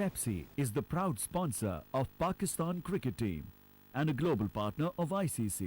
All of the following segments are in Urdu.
Pepsi is the proud sponsor of Pakistan cricket team and a global partner of ICC.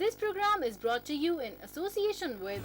This program is brought to you in association with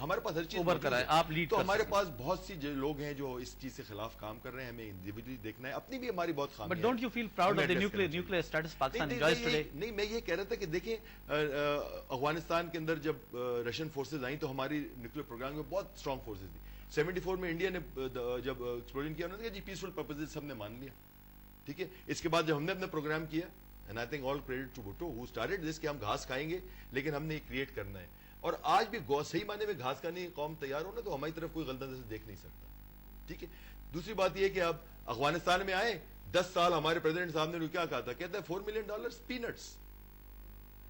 ہمارے پاس ہر چیز اوبر کر آئے، آپ لیڈ تو کر ہمارے سکیں۔ پاس بہت سی لوگ ہیں جو اس چیز سے خلاف کام کر رہے ہیں، ہمیں انڈیویجولی دیکھنا ہے، اپنی بھی ہماری بہت خامیاں بٹ ہیں۔ Don't you feel proud of the nuclear status Pakistan enjoys today? نہیں، میں یہ کہہ رہا تھا کہ دیکھیں افغانستان کے اندر جب رشین فورسز آئیں تو ہماری نیوکلیئر پروگرام میں بہت اسٹرانگ فورسز تھی۔ 74 میں انڈیا نے جب ایکسپلوژن کیا انہوں نے کہا جی پیسفل پرپزز سب نے مان لیا، ٹھیک ہے۔ اس کے بعد جب ہم نے اپنا پروگرام کیا، and I think all credit to Bhutto who started this, کہ ہم گھاس کھائیں گے لیکن ہم نے یہ کریٹ کرنا ہے، اور آج بھی صحیح معنی میں گھاس کھانے کی قوم تیار ہو نا تو ہماری طرف کوئی غلط نظر سے دیکھ نہیں سکتا، ٹھیک ہے۔ دوسری بات یہ کہ اب افغانستان میں آئے 10 سال ہمارے پریزیڈنٹ صاحب نے کیا کہا تھا، کہتا ہے $4 million paints,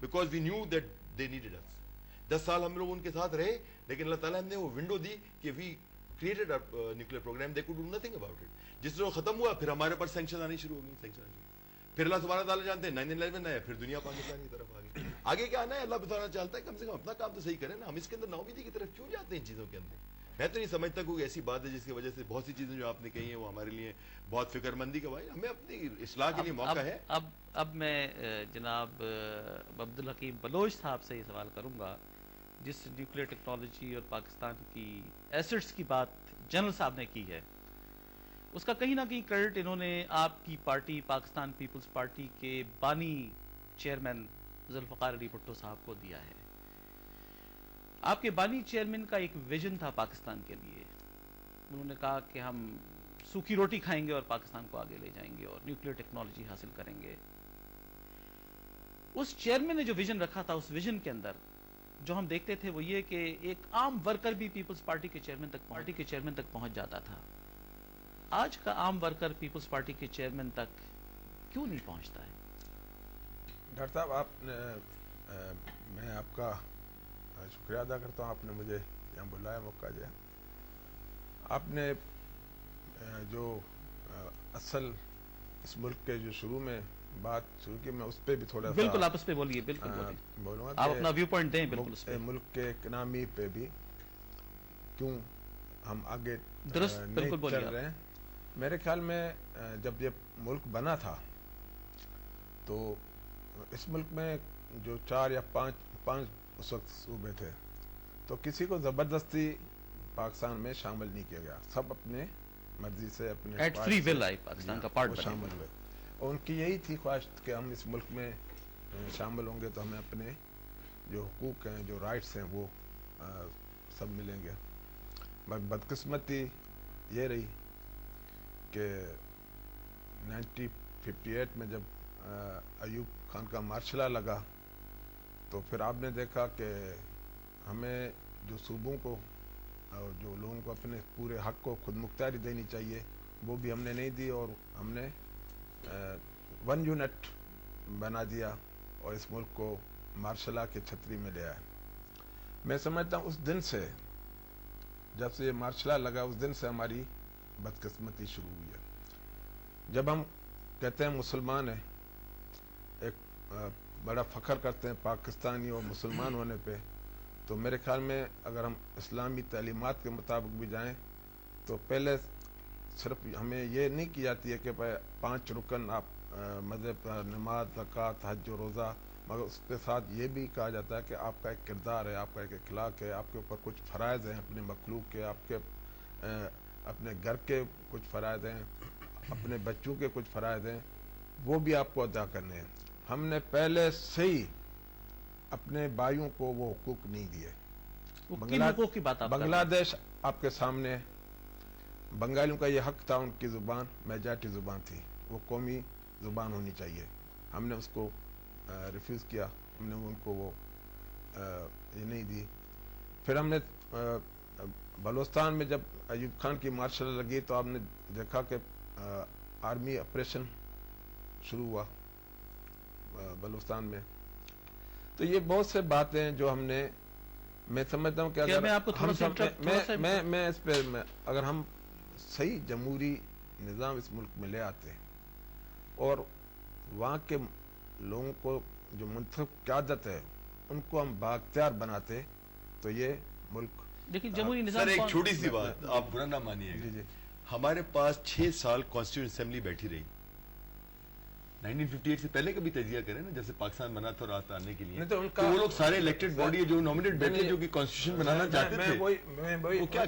because we knew that they needed us. 10 سال ہم لوگ ان کے ساتھ رہے، لیکن اللہ تعالیٰ نے وہ ونڈو دی کہ we created nuclear program, they could do nothing about it. جس طرح ختم ہوا پھر ہمارے پر سینکشن آنی شروع ہو گئی، پھر اللہ سبحانہ تعالیٰ جانتے ہیں 9/11 آیا، پھر دنیا پاکستان کی طرف آ گئی۔ آگے کیا آنا ہے اللہ بتانا چاہتا ہے، کم سے کم اپنا کام تو صحیح کریں نا، ہم اس کے اندر ناامیدی کی طرف کیوں جاتے ہیں ان چیزوں کے اندر؟ میں تو نہیں سمجھتا کوئی ایسی بات ہے جس کی وجہ سے بہت سی چیزیں جو آپ نے کہی ہیں وہ ہمارے لیے بہت فکر مندی کا، بھائی ہمیں اپنی اصلاح کے لیے موقع ہے۔ اب میں جناب عبدالحکیم بلوچ صاحب سے یہ سوال کروں گا، جس نیوکلیئر ٹیکنالوجی اور پاکستان کی ایسٹس کی بات جنرل صاحب نے کی ہے، اس کا کہیں نہ کہیں کریڈٹ انہوں نے آپ کی پارٹی پاکستان پیپلز پارٹی کے بانی چیئرمین ذوالفقار علی بھٹو صاحب کو دیا ہے۔ آپ کے بانی چیئرمین کا ایک ویژن تھا پاکستان کے لیے، انہوں نے کہا کہ ہم سوکھی روٹی کھائیں گے اور پاکستان کو آگے لے جائیں گے اور نیوکلیئر ٹیکنالوجی حاصل کریں گے۔ اس چیئرمین نے جو ویژن رکھا تھا، اس ویژن کے اندر جو ہم دیکھتے تھے وہ یہ کہ ایک عام ورکر بھی پیپلز پارٹی کے چیئرمین تک پہنچ جاتا تھا۔ آج کا عام ورکر پیپلز پارٹی کے چیئرمین تک کیوں نہیں پہنچتا ہے؟ ڈاکٹر صاحب، آپ نے میں آپ کا شکریہ ادا کرتا ہوں، آپ نے مجھے یہاں بلایا، موقع دیا۔ آپ نے جو اصل اس ملک کے جو شروع میں بات شروع کی، میں اس پہ بھی تھوڑا سا بالکل آپ اس پہ بولیے، بالکل بولوں گا، آپ اپنا ویو پوائنٹ دیں بالکل اس پہ۔ ملک کے اکنامی پہ بھی کیوں ہم آگے درست بالکل چل رہے ہیں۔ میرے خیال میں جب یہ ملک بنا تھا تو اس ملک میں جو 4 یا 5 اس وقت صوبے تھے، تو کسی کو زبردستی پاکستان میں شامل نہیں کیا گیا، سب اپنے مرضی سے اپنے ایٹ فری ول آئی پاکستان کا پارٹ شامل ہوئے، اور ان کی یہی تھی خواہش کہ ہم اس ملک میں شامل ہوں گے تو ہمیں اپنے جو حقوق ہیں، جو رائٹس ہیں، وہ سب ملیں گے۔ بدقسمتی یہ رہی کہ 1958 میں جب ایوب خان کا مارشلہ لگا تو پھر آپ نے دیکھا کہ ہمیں جو صوبوں کو اور جو لوگوں کو اپنے پورے حق کو خود مختاری دینی چاہیے وہ بھی ہم نے نہیں دی، اور ہم نے 1 یونٹ بنا دیا اور اس ملک کو مارشلہ کے چھتری میں لے آئے۔ میں سمجھتا ہوں اس دن سے، جب سے یہ مارشلہ لگا، اس دن سے ہماری بدقسمتی شروع ہوئی ہے۔ جب ہم کہتے ہیں مسلمان ہیں، ایک بڑا فخر کرتے ہیں پاکستانی اور مسلمان ہونے پہ، تو میرے خیال میں اگر ہم اسلامی تعلیمات کے مطابق بھی جائیں تو پہلے صرف ہمیں یہ نہیں کی جاتی ہے کہ 5 رکن آپ مذہب، نماز، زکوٰۃ، حج و روزہ، مگر اس کے ساتھ یہ بھی کہا جاتا ہے کہ آپ کا ایک کردار ہے، آپ کا ایک اخلاق ہے، آپ کے اوپر کچھ فرائض ہیں اپنے مخلوق کے، آپ کے اپنے گھر کے کچھ فرائض ہیں، اپنے بچوں کے کچھ فرائض ہیں، وہ بھی آپ کو ادا کرنے ہیں۔ ہم نے پہلے سے ہی اپنے بھائیوں کو وہ حقوق نہیں دیے۔ بنگلہ دیش آپ کے سامنے، بنگالیوں کا یہ حق تھا، ان کی زبان میجارٹی زبان تھی، وہ قومی زبان ہونی چاہیے، ہم نے اس کو ریفیوز کیا، ہم نے ان کو وہ یہ نہیں دی۔ پھر ہم نے بلوچستان میں جب ایوب خان کی مارشل لگی تو آپ نے دیکھا کہ آرمی آپریشن شروع ہوا بلوچستان میں۔ تو یہ بہت سے باتیں جو ہم نے، میں سمجھتا ہوں کہ اگر میں اس پہ اگر ہم صحیح جمہوری نظام اس ملک میں لے آتے اور وہاں کے لوگوں کو جو منتخب قیادت ہے ان کو ہم بااختیار بناتے تو یہ ملک، لیکن جمہوری نظام، سر ایک چھوٹی سی بات آپ برا نہ مانیے گا، ہمارے پاس 6 سال کانسٹیٹیوشن اسمبلی بیٹھی رہی، 1958 سے پہلے کا بھی تجزیہ کریں نا، جیسے پاکستان بنا تھا رات آنے کے لیے، نہیں تو ان تو وہ لوگ سارے الیکٹڈ باڈی جو نامنیٹ بیٹھے جو کہ کانسٹیٹیوشن بنانا چاہتے تھے، وہ کیا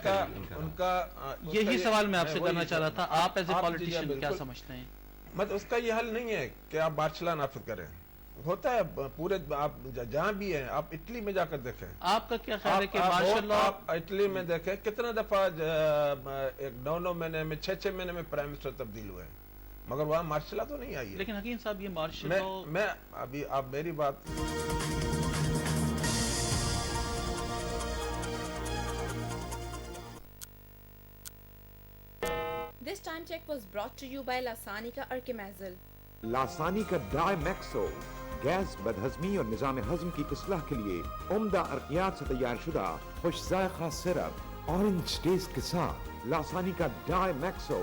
ان کا یہی سوال میں آپ سے کرنا چاہ رہا تھا، آپ ایز اے پولیٹیشین کیا سمجھتے ہیں؟ مطلب اس کا یہ حل نہیں ہے کہ آپ مارشل نافذ کریں، ہوتا ہے پورے، آپ جہاں بھی ہیں، آپ اٹلی میں جا کر دیکھیں، آپ کا کیا خیال ہے کہ مارشل لا، آپ اٹلی میں دیکھیں کتنا دفعہ ایک 9 مہینے میں 6 مہینے میں پرائم منسٹر تبدیل ہوئے ہیں، مگر وہاں مارشل لا تو نہیں آئی ہے. لیکن حکیم صاحب یہ مارشل لا، میں ابھی آپ میری بات، This time check was brought to you by Lasanica Archimazil. لاسانی کا ڈرائی میکسو گیس بدہضمی اور نظام ہضم کی اصلاح کے لیے عمدہ ارقیات سے تیار شدہ خوش ذائقہ سرپ اورنج ٹیسٹ کے ساتھ لاسانی کا ڈرائی میکسو.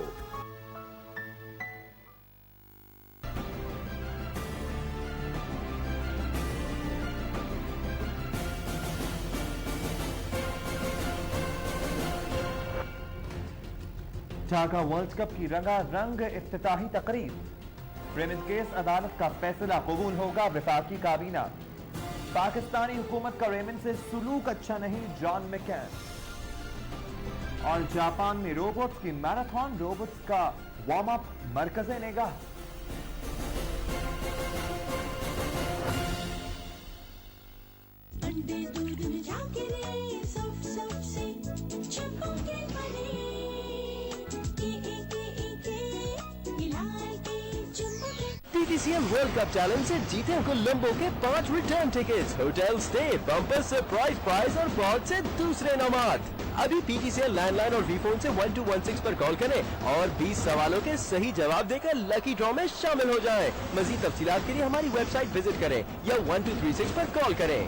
ڈھاکہ ورلڈ کپ کی رنگا رنگ افتتاحی تقریب، ریمن کیس عدالت کا فیصلہ قبول ہوگا وفاقی کابینہ، پاکستانی حکومت کا ریمن سے سلوک اچھا نہیں جان مکین، اور جاپان میں روبوٹس کی میراتھن، روبوٹس کا وارم اپ مرکز نگاہ. انڈے دودھ میں جا کے رے سف سف سے چھپوں کے بنے PTCL ورلڈ کپ چیلنج سے جیتے کولمبو کے 5 return tickets, hotel stay, bumper surprise prize اور بہت سے دوسرے انعامات. ابھی PTCL لینڈ لائن اور وی فون سے 1216 پر کال کریں اور 20 سوالوں کے صحیح جواب دے کر لکی ڈرا میں شامل ہو جائیں. مزید تفصیلات کے لیے ہماری ویب سائٹ وزٹ کریں یا 1236 پر کال کریں.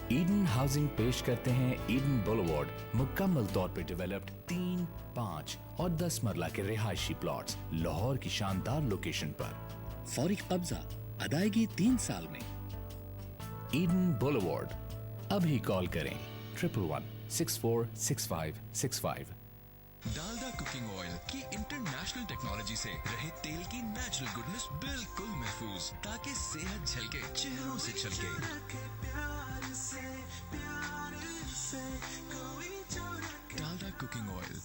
ایڈن ہاؤسنگ پیش کرتے ہیں ایڈن بولوارڈ، مکمل طور پر ڈیولپڈ 3، 5 اور 10 مرلہ کے رہائشی پلاٹس لاہور کی شاندار لوکیشن پر. فوری قبضہ، ادائیگی 3 سال میں. ایڈن بولوارڈ. ابھی کال کریں 11646565. ڈالڈا کوکنگ آئل کی انٹرنیشنل ٹیکنالوجی سے رہے تیل کی نیچرل گڈنس بالکل محفوظ، تاکہ صحت جھلکے چہروں سے چھلکے. Dalda cooking oil.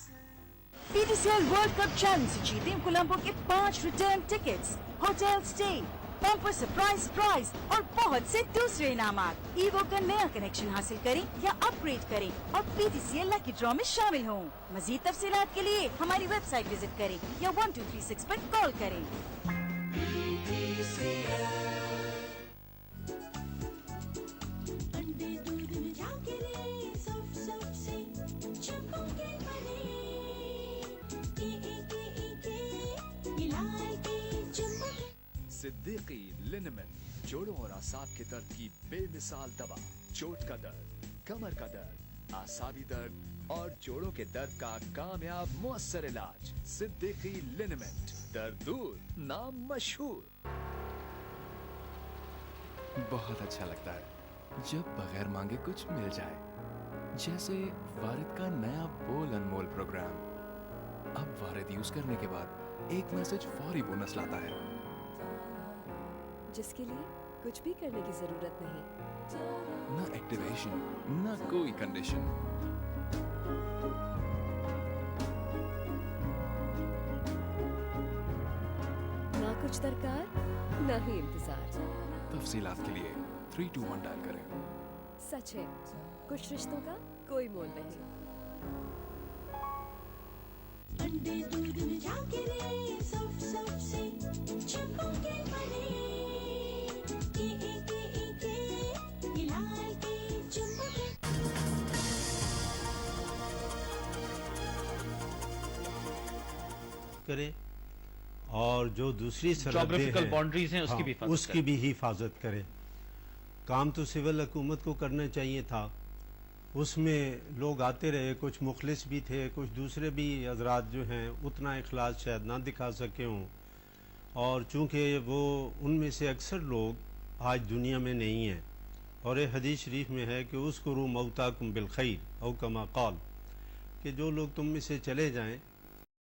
PTCL world cup challenge سے جیتیں کولمبو کے 5 return tickets, hotel stay, bumper surprise prize اور بہت سے دوسرے انعامات. ایوو کا نیا کنیکشن حاصل کریں یا اپ گریڈ کریں اور PTCL لکی ڈرا میں شامل ہوں. مزید تفصیلات کے لیے ہماری ویب سائٹ وزٹ کریں یا 1236 پر کال کریں. انڈے دودھ میں جا کے رے سف سف سے چھپوں کے بنے صدیقی لینمنٹ، جوڑوں اور اعصاب کے درد کی بے مثال دوا. چوٹ کا درد، کمر کا درد، اعصابی درد اور جوڑوں کے درد کا کامیاب مؤثر علاج. صدیقی لینمنٹ، درد دور، نام مشہور. بہت اچھا لگتا ہے جب بغیر مانگے کچھ مل جائے، جیسے وارد کا نیا بول انمول پروگرام. اب وارد یوز کرنے کے بعد ایک میسج فوری بونس لاتا ہے، جس کے لیے کچھ بھی کرنے کی ضرورت نہیں. نہ ایکٹیویشن، نہ کوئی کنڈیشن. نہ کچھ درکار، نہ ہی انتظار. تفصیلات کے لیے 321 ڈائل کریں. سچ ہے، کچھ رشتوں کا کوئی مول نہیں. انڈے دودھ میں جا کے رے سف سف سے چھپوں کے بنے کرے اور جو دوسری جغرافیکل باؤنڈریز ہیں اس کی بھی حفاظت کرے. کام تو سول حکومت کو کرنا چاہیے تھا. اس میں لوگ آتے رہے، کچھ مخلص بھی تھے، کچھ دوسرے بھی حضرات جو ہیں اتنا اخلاص شاید نہ دکھا سکے ہوں، اور چونکہ وہ ان میں سے اکثر لوگ آج دنیا میں نہیں ہیں. اور یہ حدیث شریف میں ہے کہ اذکروا موتاکم بالخیر او کما قال، کہ جو لوگ تم میں سے چلے جائیں